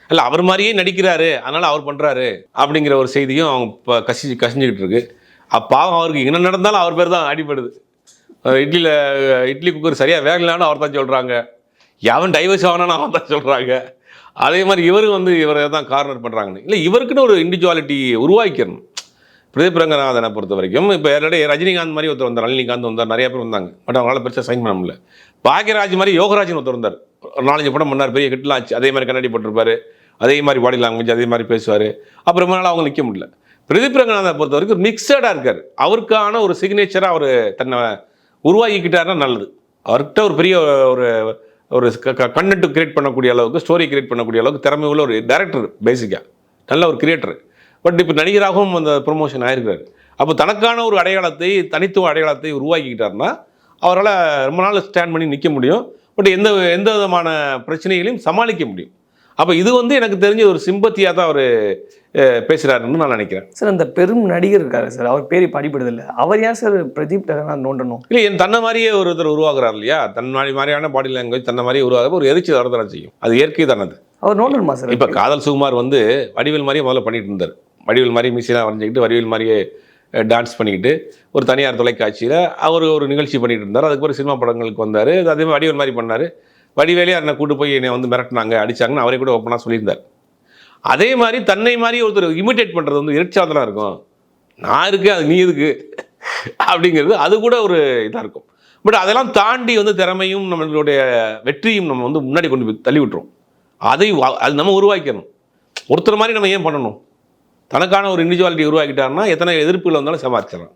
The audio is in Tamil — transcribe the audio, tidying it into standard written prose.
இல்லை அவர் மாதிரியே நடிக்கிறாரு அதனால் அவர் பண்ணுறாரு அப்படிங்கிற ஒரு செய்தியும் அவங்க இப்போ கசிஞ்சுக்கிட்டு இருக்கு. பாவம் அவருக்கு என்ன நடந்தாலும் அவர் பேர் தான் அடிபடுது. இட்லி குக்கர் சரியாக வேகலான்னு அவர் தான் சொல்கிறாங்க, எவன் டைவர்ஸ் ஆகணும்னு அவன் தான் சொல்கிறாங்க. அதே மாதிரி இவரும் இவரை தான் கார்னர் பண்ணுறாங்கன்னு. இல்லை, இவருக்குன்னு ஒரு இண்டிவிஜுவாலிட்டி உருவாக்கிடணும். பிரதீப் ரங்கநாதனை பொறுத்த வரைக்கும் இப்போ ஏற்கனவே ரஜினிகாந்த் மாதிரி ஒருத்தர் வந்தார், நளினிகாந்த் வந்தார், நிறைய பேர் வந்தாங்க. பட் அவங்களால பெருசாக சைன் பண்ண முடியல. பாக்யராஜ் மாதிரி யோகராஜன் ஒருத்தர் வந்தார், ஒரு 4-5 படம் பண்ணார், பெரிய ஹிட்லாம் ஆச்சு. அதே மாதிரி கண்ணாடி போட்டிருப்பாரு, அதே மாதிரி பாடி லாங்குவேஜ், அதே மாதிரி பேசுவார். அப்புறம் ரொம்ப நாள் அவங்க நிற்க முடியல. பிரதீப் ரங்கநாதனை பொறுத்த வரைக்கும் மிக்சடாக இருக்கார். அவருக்கான ஒரு சிக்னேச்சராக அவர் தன்னை உருவாக்கிக்கிட்டாருன்னா நல்லது. அவர்கிட்ட ஒரு பெரிய ஒரு கண்டென்ட் கிரியேட் பண்ணக்கூடிய அளவுக்கு, ஸ்டோரி கிரியேட் பண்ணக்கூடிய அளவுக்கு திறமை உள்ள ஒரு டைரக்டர், பேசிக்காக நல்ல ஒரு கிரியேட்டர். பட் இப்போ நடிகராகவும் அந்த ப்ரொமோஷன் ஆகிருக்கிறார். அப்போ தனக்கான ஒரு அடையாளத்தை, தனித்துவ அடையாளத்தை உருவாக்கிக்கிட்டாருன்னா அவரால் ரொம்ப நாள் ஸ்டாண்ட் பண்ணி நிற்க முடியும். பட் எந்த விதமான பிரச்சனைகளையும் சமாளிக்க முடியும். அப்போ இது எனக்கு தெரிஞ்ச ஒரு சிம்பத்தியாக தான் அவர் பேசுகிறாருன்னு நான் நினைக்கிறேன். சார், அந்த பெரும் நடிகர் இருக்காரு சார், அவர் பேர் இப்போ அடிபடுதில்லை, அவர் ஏன் சார் பிரதீப் ரங்கநாதன் நோண்டணும்? இல்லை, தன்னை மாதிரியே ஒருத்தர் உருவாக்குறாரு இல்லையா, மாதிரியான பாடி லாங்குவேஜ் தன்னை மாதிரியே உருவாக ஒரு எரிச்சி வரதான் செய்யும். அது இயற்கை தானது. அவர் நோண்டணுமா சார்? இப்போ காதல் சுகுமார் வடிவேல் மாதிரியே முதல்ல பண்ணிட்டு இருந்தார். வடிவேல் மாதிரி மிஷினாக வரைஞ்சிக்கிட்டு வடிவேல் மாதிரியே டான்ஸ் பண்ணிக்கிட்டு ஒரு தனியார் தொலைக்காட்சியில் அவர் ஒரு நிகழ்ச்சி பண்ணிட்டு இருந்தார். அதுக்கப்புறம் சினிமா படங்களுக்கு வந்தார். அதே மாதிரி வடிவேல் மாதிரி பண்ணார். வடிவேலே என்னை கூட்டு போய் என்னை மிரட்டினாங்க, அடித்தாங்கன்னு அவரே கூட ஓப்பனாக சொல்லியிருந்தார். அதே மாதிரி தன்னை மாதிரி ஒருத்தர் இமிட்டேட் பண்ணுறது எரிச்சாதலாக இருக்கும். நான் இருக்கேன், அது நீ எதுக்கு அப்படிங்கிறது அது கூட ஒரு இதாக இருக்கும். பட் அதெல்லாம் தாண்டி திறமையும் நம்மளுடைய வெற்றியும் நம்ம முன்னாடி கொண்டு போய் தள்ளி விட்டுரும். அது நம்ம உருவாக்கணும். ஒருத்தர் மாதிரி நம்ம ஏன் பண்ணணும்? தனக்கான ஒரு இண்டிவிஜுவாலிட்டி உருவாக்கிட்டாருன்னா எத்தனை எதிர்ப்புகள் வந்தாலும் சமாளிச்சிடலாம்.